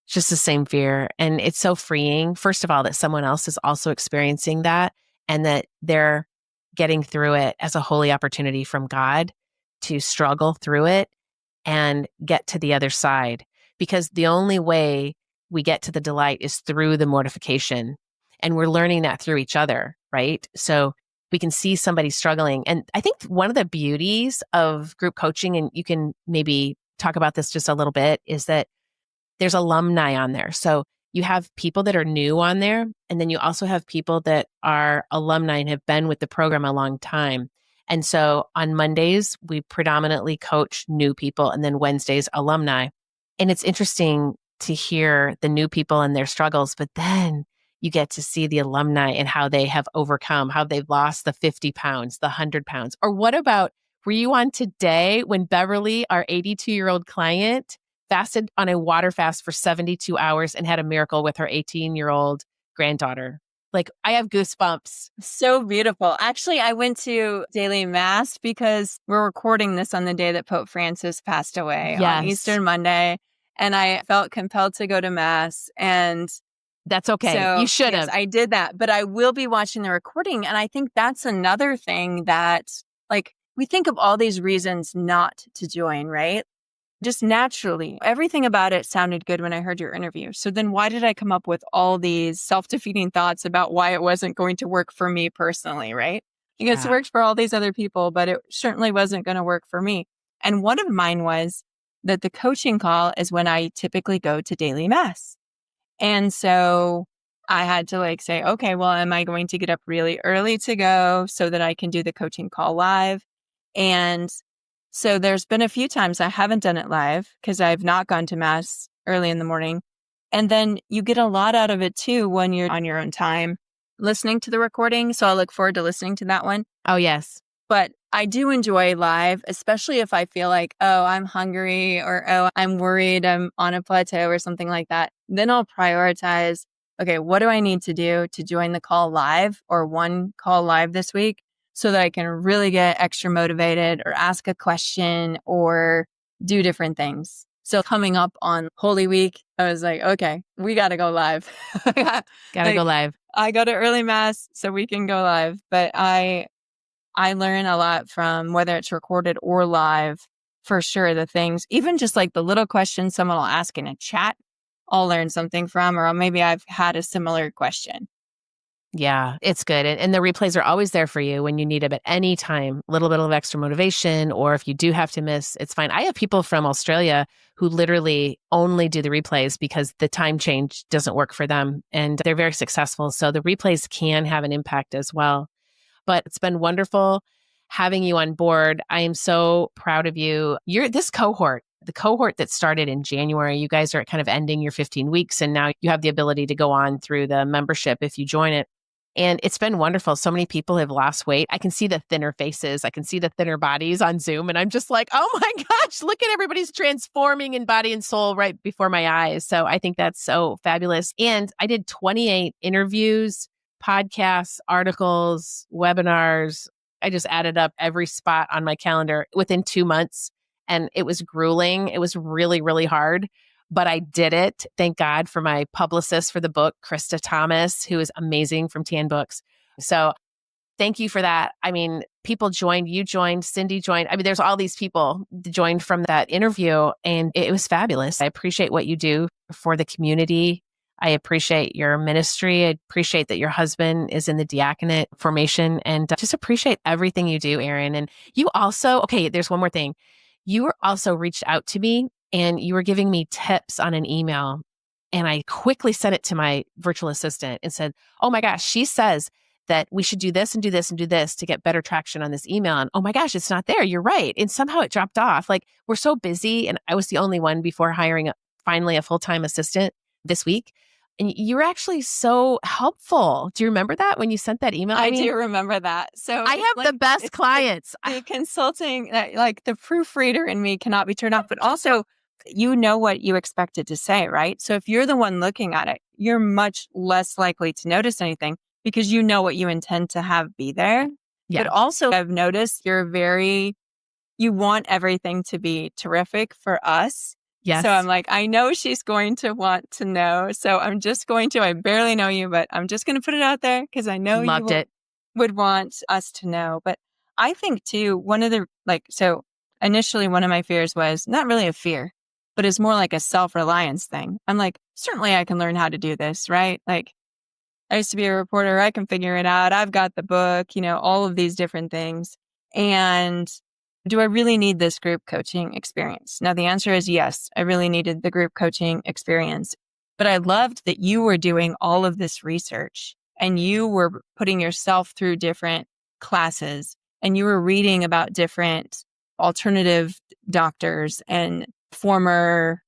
It's just the same fear. And it's so freeing, first of all, that someone else is also experiencing that and that they're getting through it as a holy opportunity from God to struggle through it and get to the other side. Because the only way we get to the delight is through the mortification. And we're learning that through each other, right? So we can see somebody struggling. And I think one of the beauties of group coaching, and you can maybe talk about this just a little bit, is that there's alumni on there. So you have people that are new on there, and then you also have people that are alumni and have been with the program a long time. And so on Mondays, we predominantly coach new people, and then Wednesdays, alumni. And it's interesting to hear the new people and their struggles, but then you get to see the alumni and how they have overcome, how they've lost the 50 pounds, the 100 pounds. Or what about, were you on today when Beverly, our 82-year-old client, fasted on a water fast for 72 hours and had a miracle with her 18-year-old granddaughter? Like, I have goosebumps. So beautiful. Actually, I went to daily mass because we're recording this on the day that Pope Francis passed away on Easter Monday. And I felt compelled to go to mass. And that's okay. So, you should have. Yes, I did that. But I will be watching the recording. And I think that's another thing that, like, we think of all these reasons not to join, right? Just naturally. Everything about it sounded good when I heard your interview. So then why did I come up with all these self-defeating thoughts about why it wasn't going to work for me personally, right? Because it worked for all these other people, but it certainly wasn't going to work for me. And one of mine was that the coaching call is when I typically go to daily mass. And so I had to like say, okay, well, am I going to get up really early to go so that I can do the coaching call live? And so there's been a few times I haven't done it live because I've not gone to mass early in the morning. And then you get a lot out of it too when you're on your own time listening to the recording. So I look forward to listening to that one. Oh, yes. But I do enjoy live, especially if I feel like, oh, I'm hungry or, oh, I'm worried I'm on a plateau or something like that. Then I'll prioritize, okay, what do I need to do to join the call live or one call live this week so that I can really get extra motivated or ask a question or do different things. So coming up on Holy Week, I was like, okay, we got to go live. Gotta go live. I go to early mass so we can go live. But I learn a lot from whether it's recorded or live, for sure. The things, even just like the little questions someone will ask in a chat, I'll learn something from, or maybe I've had a similar question. Yeah, it's good. And the replays are always there for you when you need them at any time. A little bit of extra motivation, or if you do have to miss, it's fine. I have people from Australia who literally only do the replays because the time change doesn't work for them, and they're very successful. So the replays can have an impact as well. But it's been wonderful having you on board. I am so proud of you. You're this cohort, the cohort that started in January. You guys are kind of ending your 15 weeks, and now you have the ability to go on through the membership if you join it. And it's been wonderful. So many people have lost weight. I can see the thinner faces. I can see the thinner bodies on Zoom. And I'm just like, oh my gosh, look at everybody's transforming in body and soul right before my eyes. So I think that's so fabulous. And I did 28 interviews, podcasts, articles, webinars. I just added up every spot on my calendar within 2 months. And it was grueling. It was really, really hard. But I did it. Thank God for my publicist for the book, Krista Thomas, who is amazing from Tan Books. So thank you for that. I mean, people joined, you joined, Cindy joined. I mean, there's all these people joined from that interview, and it was fabulous. I appreciate what you do for the community. I appreciate your ministry. I appreciate that your husband is in the diaconate formation, and just appreciate everything you do, Erin. And you also, okay, there's one more thing. You were also reached out to me, and you were giving me tips on an email. And I quickly sent it to my virtual assistant and said, oh my gosh, she says that we should do this and do this and do this to get better traction on this email. And oh my gosh, it's not there. You're right. And somehow it dropped off. Like, we're so busy. And I was the only one before hiring finally a full-time assistant this week. And you were actually so helpful. Do you remember that when you sent that email? I mean, do remember that. So I have the best clients. The consulting, like the proofreader in me cannot be turned off, but also you know what you expect it to say, right? So if you're the one looking at it, you're much less likely to notice anything because you know what you intend to have be there. Yeah. But also I've noticed you want everything to be terrific for us. Yes. So I'm like, I know she's going to want to know. So I barely know you, but I'm just going to put it out there because I know would want us to know. But I think too, initially one of my fears was not really a fear, but it's more like a self-reliance thing. I'm like, certainly I can learn how to do this, right? Like, I used to be a reporter. I can figure it out. I've got the book, all of these different things. And do I really need this group coaching experience? Now, the answer is yes, I really needed the group coaching experience. But I loved that you were doing all of this research and you were putting yourself through different classes and you were reading about different alternative doctors and former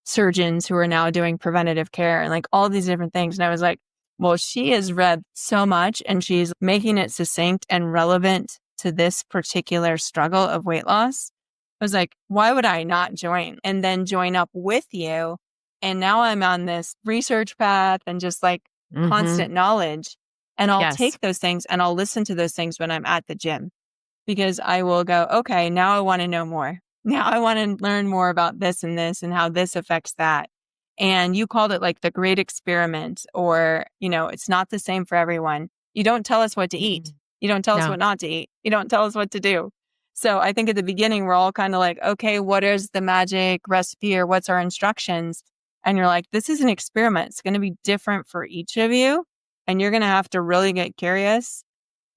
surgeons who are now doing preventative care and like all these different things. And I was like, well, she has read so much and she's making it succinct and relevant to this particular struggle of weight loss. I was like, why would I not join and then join up with you? And now I'm on this research path and just like constant knowledge. And I'll take those things and I'll listen to those things when I'm at the gym because I will go, okay, now I want to know more. Now I want to learn more about this and how this affects that. And you called it like the great experiment, or, it's not the same for everyone. You don't tell us what to eat. You don't tell us what not to eat. You don't tell us what to do. So I think at the beginning, we're all kind of like, okay, what is the magic recipe or what's our instructions? And you're like, this is an experiment. It's going to be different for each of you. And you're going to have to really get curious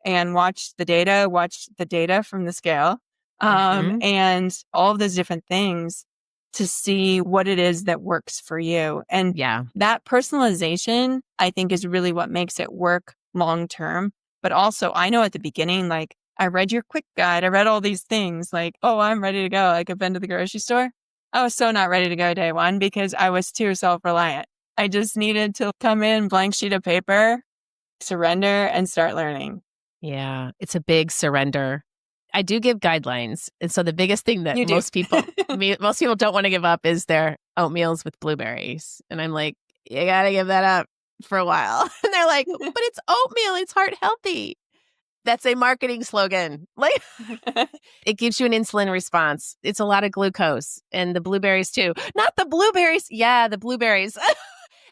and watch the data from the scale, and all of those different things to see what it is that works for you. And that personalization, I think, is really what makes it work long term. But also, I know at the beginning, like, I read your quick guide. I read all these things like, oh, I'm ready to go. Like, I've been to the grocery store. I was so not ready to go day one because I was too self-reliant. I just needed to come in, blank sheet of paper, surrender, and start learning. Yeah, it's a big surrender. I do give guidelines. And so the biggest thing that most people don't want to give up is their oatmeals with blueberries. And I'm like, you got to give that up for a while. And they're like, but it's oatmeal. It's heart healthy. That's a marketing slogan. Like, it gives you an insulin response. It's a lot of glucose, and the blueberries too. Not the blueberries. Yeah, the blueberries.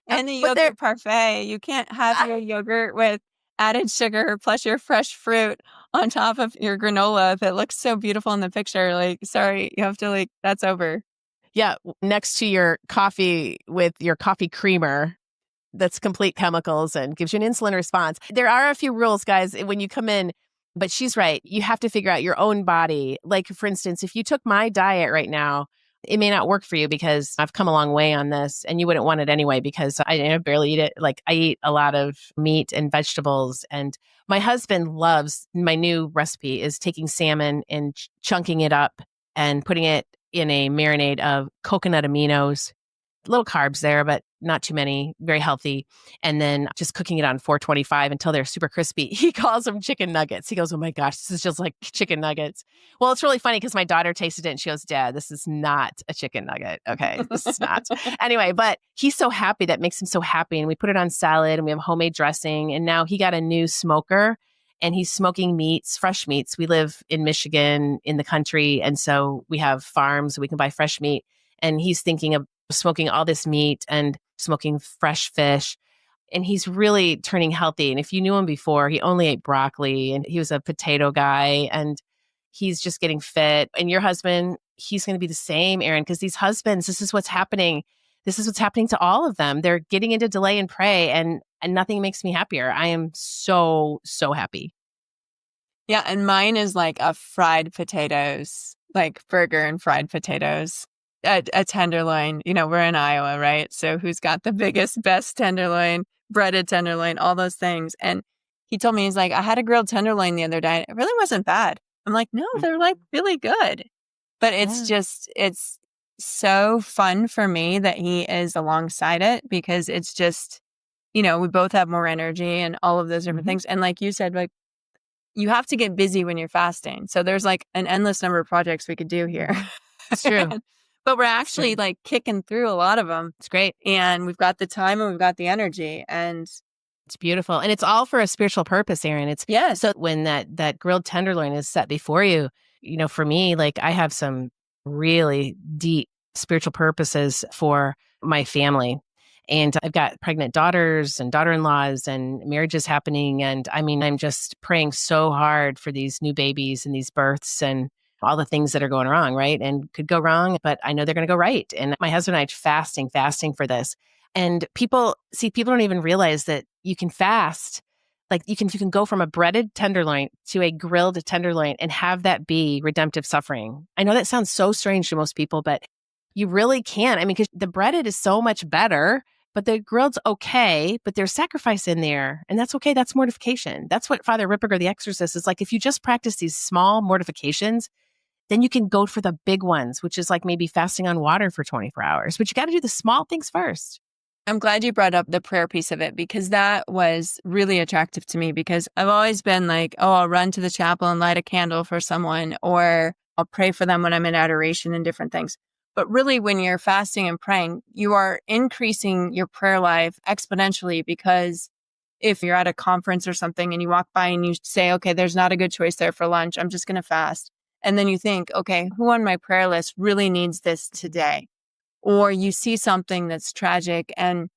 And the But they're yogurt parfait. You can't have your yogurt with added sugar plus your fresh fruit on top of your granola that looks so beautiful in the picture. Like, sorry, you have to that's over. yeah, next to your coffee with your coffee creamer that's complete chemicals and gives you an insulin response. There are a few rules, guys, when you come in, but she's right. You have to figure out your own body. Like, for instance, if you took my diet right now, it may not work for you because I've come a long way on this and you wouldn't want it anyway because I barely eat it. Like, I eat a lot of meat and vegetables. And my husband loves my new recipe is taking salmon and chunking it up and putting it in a marinade of coconut aminos, little carbs there, but not too many, very healthy. And then just cooking it on 425 until they're super crispy. He calls them chicken nuggets. He goes, oh my gosh, this is just like chicken nuggets. Well, it's really funny because my daughter tasted it and she goes, Dad, this is not a chicken nugget. Okay, this is not. Anyway, but he's so happy. That makes him so happy. And we put it on salad and we have homemade dressing. And now he got a new smoker and he's smoking meats, fresh meats. We live in Michigan in the country. And so we have farms, we can buy fresh meat. And he's thinking of smoking all this meat and smoking fresh fish. And he's really turning healthy. And if you knew him before, he only ate broccoli and he was a potato guy and he's just getting fit. And your husband, he's going to be the same, Erin, because these husbands, this is what's happening. This is what's happening to all of them. They're getting into delay and pray and nothing makes me happier. I am so, so happy. Yeah. And mine is like a fried potatoes, like burger and fried potatoes. A tenderloin, we're in Iowa, right? So who's got the biggest, best tenderloin, breaded tenderloin, all those things. And he told me, he's like, I had a grilled tenderloin the other day. It really wasn't bad. I'm like, no, they're like really good. But it's it's so fun for me that he is alongside it because it's just, we both have more energy and all of those different things. And like you said, like, you have to get busy when you're fasting. So there's like an endless number of projects we could do here. It's true. But we're actually like kicking through a lot of them. It's great. And we've got the time and we've got the energy. And it's beautiful. And it's all for a spiritual purpose, Erin. It's yes. So when that grilled tenderloin is set before you, for me, like I have some really deep spiritual purposes for my family. And I've got pregnant daughters and daughter-in-laws and marriages happening. And I mean, I'm just praying so hard for these new babies and these births and all the things that are going wrong, right? And could go wrong, but I know they're going to go right. And my husband and I fasting for this. And people don't even realize that you can fast. Like you can go from a breaded tenderloin to a grilled tenderloin and have that be redemptive suffering. I know that sounds so strange to most people, but you really can. I mean, because the breaded is so much better, but the grilled's okay, but there's sacrifice in there. And that's okay. That's mortification. That's what Father Ripperger, the exorcist, is like. If you just practice these small mortifications, then you can go for the big ones, which is like maybe fasting on water for 24 hours. But you got to do the small things first. I'm glad you brought up the prayer piece of it because that was really attractive to me because I've always been like, oh, I'll run to the chapel and light a candle for someone or I'll pray for them when I'm in adoration and different things. But really, when you're fasting and praying, you are increasing your prayer life exponentially because if you're at a conference or something and you walk by and you say, okay, there's not a good choice there for lunch, I'm just going to fast. And then you think, okay, who on my prayer list really needs this today? Or you see something that's tragic. And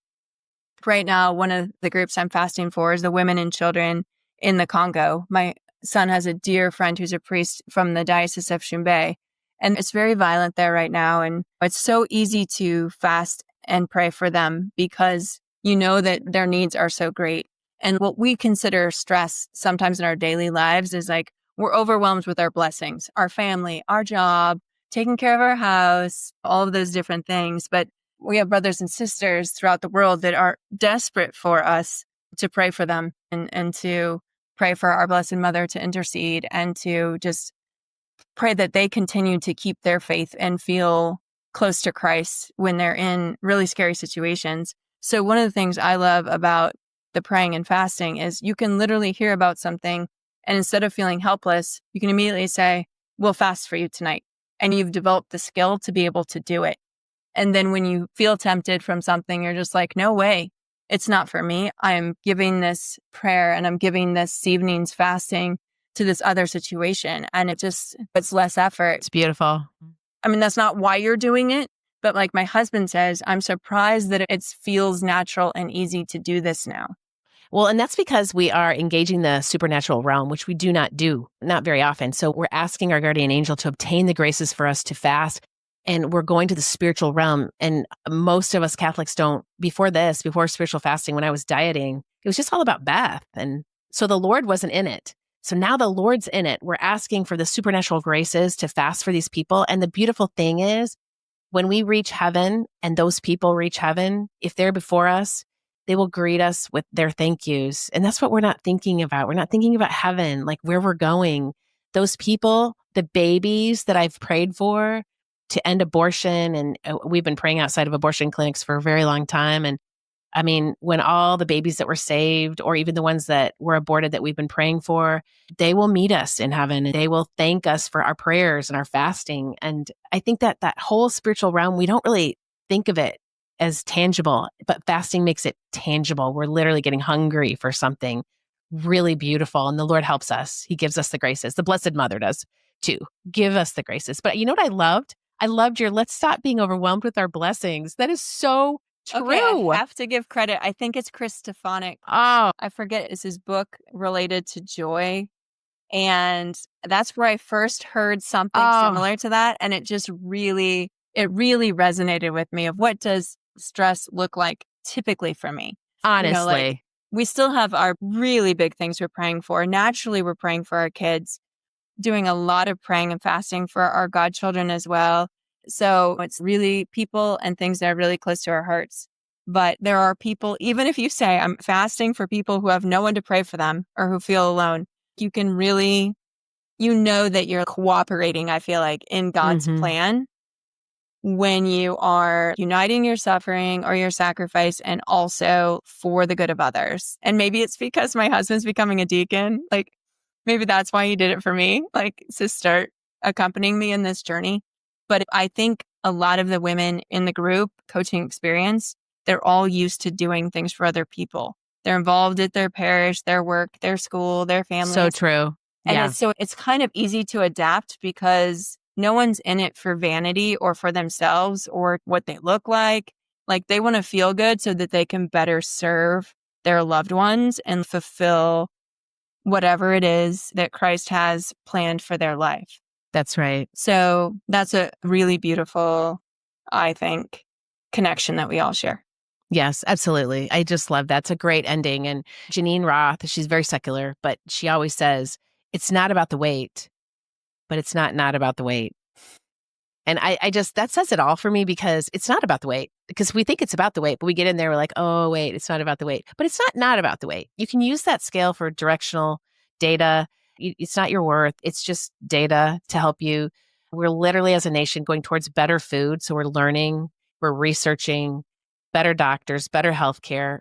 right now, one of the groups I'm fasting for is the women and children in the Congo. My son has a dear friend who's a priest from the Diocese of Shumbei. And it's very violent there right now. And it's so easy to fast and pray for them because you know that their needs are so great. And what we consider stress sometimes in our daily lives is like, we're overwhelmed with our blessings, our family, our job, taking care of our house, all of those different things. But we have brothers and sisters throughout the world that are desperate for us to pray for them and to pray for our Blessed Mother to intercede and to just pray that they continue to keep their faith and feel close to Christ when they're in really scary situations. So one of the things I love about the praying and fasting is you can literally hear about something and instead of feeling helpless, you can immediately say, we'll fast for you tonight. And you've developed the skill to be able to do it. And then when you feel tempted from something, you're just like, no way, it's not for me. I'm giving this prayer and I'm giving this evening's fasting to this other situation. And it's less effort. It's beautiful. I mean, that's not why you're doing it. But like my husband says, I'm surprised that it feels natural and easy to do this now. Well, and that's because we are engaging the supernatural realm, which we do not do, not very often. So we're asking our guardian angel to obtain the graces for us to fast. And we're going to the spiritual realm. And most of us Catholics don't. Before spiritual fasting, when I was dieting, it was just all about Beth. And so the Lord wasn't in it. So now the Lord's in it. We're asking for the supernatural graces to fast for these people. And the beautiful thing is, when we reach heaven and those people reach heaven, if they're before us, they will greet us with their thank yous. And that's what we're not thinking about. We're not thinking about heaven, like where we're going. Those people, the babies that I've prayed for to end abortion, and we've been praying outside of abortion clinics for a very long time. And I mean, when all the babies that were saved, or even the ones that were aborted that we've been praying for, they will meet us in heaven and they will thank us for our prayers and our fasting. And I think that whole spiritual realm, we don't really think of it as tangible, but fasting makes it tangible. We're literally getting hungry for something really beautiful. And the Lord helps us. He gives us the graces. The Blessed Mother does too. Give us the graces. But you know what I loved? I loved your let's stop being overwhelmed with our blessings. That is so true. Okay, I have to give credit. I think it's Chris Stefanik. Oh, I forget, is his book related to joy? And that's where I first heard something similar to that. And it really resonated with me of what does stress look like typically for me. honestly. We still have our really big things we're praying for. Naturally, we're praying for our kids, doing a lot of praying and fasting for our godchildren as well. So it's really people and things that are really close to our hearts. But there are people, even if you say I'm fasting for people who have no one to pray for them or who feel alone, you can really, that you're cooperating, I feel like, in God's plan when you are uniting your suffering or your sacrifice and also for the good of others. And maybe it's because my husband's becoming a deacon. Like, maybe that's why he did it for me, like to start accompanying me in this journey. But I think a lot of the women in the group coaching experience, they're all used to doing things for other people. They're involved at their parish, their work, their school, their family. So true. And it's kind of easy to adapt because no one's in it for vanity or for themselves or what they look like. Like, they want to feel good so that they can better serve their loved ones and fulfill whatever it is that Christ has planned for their life. That's right. So that's a really beautiful, I think, connection that we all share. Yes, absolutely. I just love that. It's a great ending. And Janine Roth, she's very secular, but she always says, it's not about the weight, but it's not about the weight. And I just, that says it all for me, because it's not about the weight, because we think it's about the weight, but we get in there, we're like, oh, wait, it's not about the weight, but it's not about the weight. You can use that scale for directional data. It's not your worth. It's just data to help you. We're literally, as a nation, going towards better food. So we're learning, we're researching better doctors, better healthcare,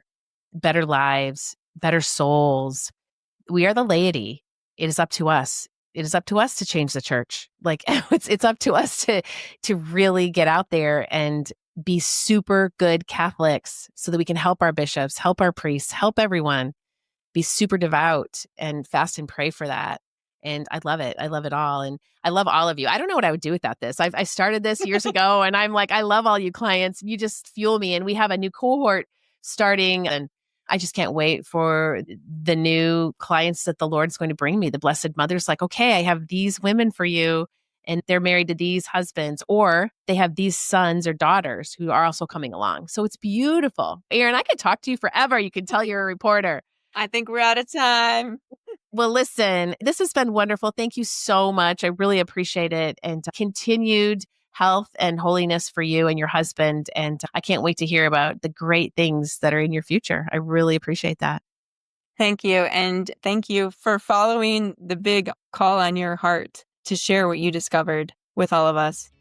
better lives, better souls. We are the laity. It is up to us. It is up to us to change the church. Like, it's up to us to really get out there and be super good Catholics so that we can help our bishops, help our priests, help everyone, be super devout and fast and pray for that. And I love it. I love it all. And I love all of you. I don't know what I would do without this. I started this years ago, and I'm like, I love all you clients. You just fuel me. And we have a new cohort starting, and I just can't wait for the new clients that the Lord's going to bring me. The Blessed Mother's like, okay, I have these women for you, and they're married to these husbands, or they have these sons or daughters who are also coming along. So it's beautiful. Erin, I could talk to you forever. You can tell you're a reporter. I think we're out of time. Well, listen, this has been wonderful. Thank you so much. I really appreciate it. And continued health and holiness for you and your husband. And I can't wait to hear about the great things that are in your future. I really appreciate that. Thank you. And thank you for following the big call on your heart to share what you discovered with all of us.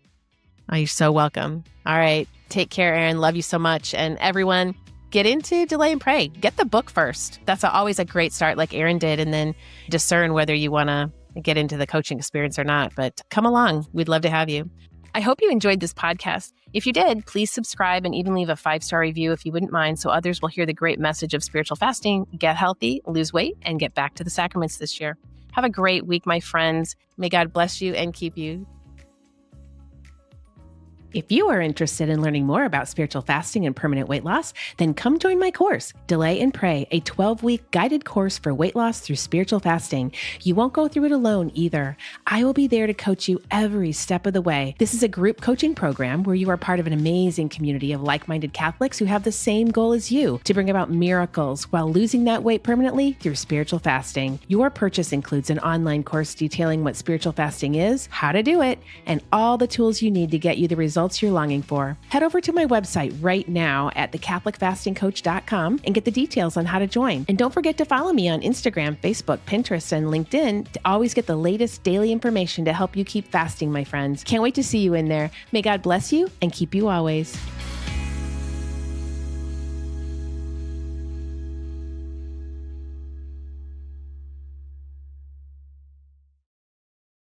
Oh, you're so welcome. All right. Take care, Erin. Love you so much. And everyone, get into Delay and Pray. Get the book first. That's always a great start, like Erin did, and then discern whether you want to get into the coaching experience or not. But come along. We'd love to have you. I hope you enjoyed this podcast. If you did, please subscribe and even leave a 5-star review if you wouldn't mind, so others will hear the great message of spiritual fasting, get healthy, lose weight, and get back to the sacraments this year. Have a great week, my friends. May God bless you and keep you. If you are interested in learning more about spiritual fasting and permanent weight loss, then come join my course, Delay and Pray, a 12-week guided course for weight loss through spiritual fasting. You won't go through it alone either. I will be there to coach you every step of the way. This is a group coaching program where you are part of an amazing community of like-minded Catholics who have the same goal as you, to bring about miracles while losing that weight permanently through spiritual fasting. Your purchase includes an online course detailing what spiritual fasting is, how to do it, and all the tools you need to get you the results you're longing for. Head over to my website right now at thecatholicfastingcoach.com and get the details on how to join. And don't forget to follow me on Instagram, Facebook, Pinterest, and LinkedIn to always get the latest daily information to help you keep fasting, my friends. Can't wait to see you in there. May God bless you and keep you always.